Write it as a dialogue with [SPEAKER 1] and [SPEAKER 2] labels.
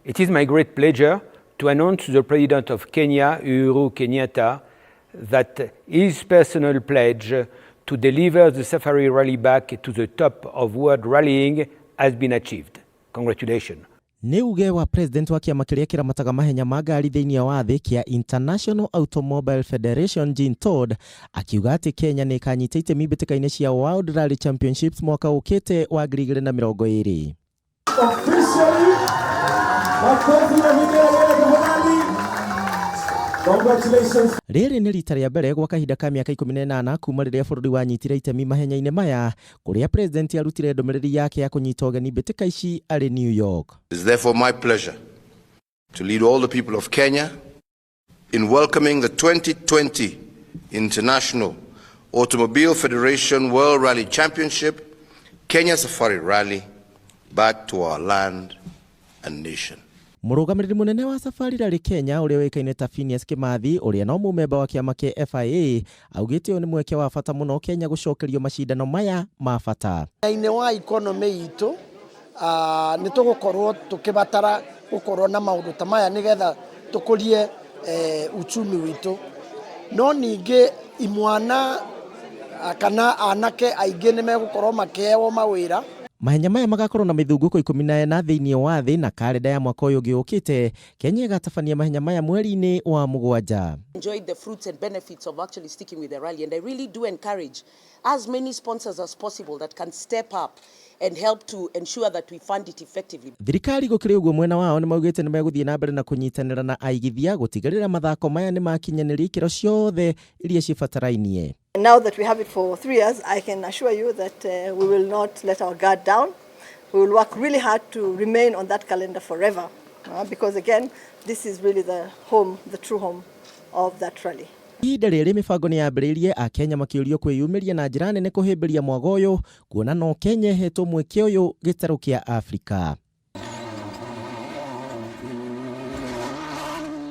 [SPEAKER 1] It is my great pleasure to announce to the President of Kenya, Uhuru Kenyatta, that his personal pledge to deliver the Safari Rally back to the top of world rallying has been achieved. Congratulations.
[SPEAKER 2] Nĩ uge wa president wa kĩama kĩrĩa kĩramataga mahenya ma ngari thĩinĩ wa thĩ kĩa International Automobile Federation Jean Todd akiuga atĩ Kenya nĩ ĩkanyita itemi mbĩtĩka-inĩ cia World Rally Championships mwaka ũkĩte wa 2020. Rĩrĩ nĩ rita rĩa mbere gwa kahinda ka mĩaka 18 kuma rĩrĩa bũrũri wanyitire itemi mahenya-inĩ maya kũrĩa president arutire ndũmĩrĩri yake ya kũnyita ũgeni mbĩtĩka ici arĩ New York.
[SPEAKER 3] It is therefore my pleasure to lead all the people of Kenya in welcoming the 2020 International Automobile Federation World Rally Championship, Kenya Safari Rally, back to our land and nation.
[SPEAKER 2] Mũrũgamĩrĩri mũnene wa Safari Rally Kenya ũrĩa wĩkaine ta Phineas Kimathi ũrĩa no mũmemba wa kĩama kĩa FIA augĩte ũyũ nĩ mweke wa bata mũno Kenya gũcokerio macindano maya ma bata.
[SPEAKER 4] Thĩinĩ wa economy itũ nĩ tũgũkorwo tũkĩbatara gũkorwo na maũndũ ta maya nĩgetha tũkũrie uchumi witũ. No ningĩ imwana kana anake aingĩ nĩ megũkorwo makĩheyo mawĩra.
[SPEAKER 2] Mahenya maya magakorwo na mĩthungũko 14 thĩinĩ wa thĩ na kalenda ya mwaka ũyũ ũgĩũkĩte. Kenya ĩgatabania mahenya maya mweri-inĩ wa 7.
[SPEAKER 5] Enjoyed the fruits and benefits of actually sticking with the rally, and I really do encourage as many sponsors as possible that can step up and help to ensure that we fund it effectively.
[SPEAKER 2] Thirikari gũkĩrĩ ũguo mwena wao nĩ maugĩte nĩ megũthiĩ na mbere na kũnyitanĩra na aigithia gũtigĩrĩra mathako maya nĩ makinyanĩria ikĩro ciothe iria cibatarainie.
[SPEAKER 6] Now that we have it for 3 years, I can assure you that we will not let our guard down. We will work really hard to remain on that calendar forever, because again, this is really the home, the true home of that rally.
[SPEAKER 2] Ihinda rĩrĩ mĩbango nĩ yambĩrĩirie a Kenya makĩũrio kwĩyumĩria na njĩra nene kũhĩmbĩria mwago ũyũ kuona no Kenya ĩhetwo mweke ũyũ gĩtarũ kĩa Afrika.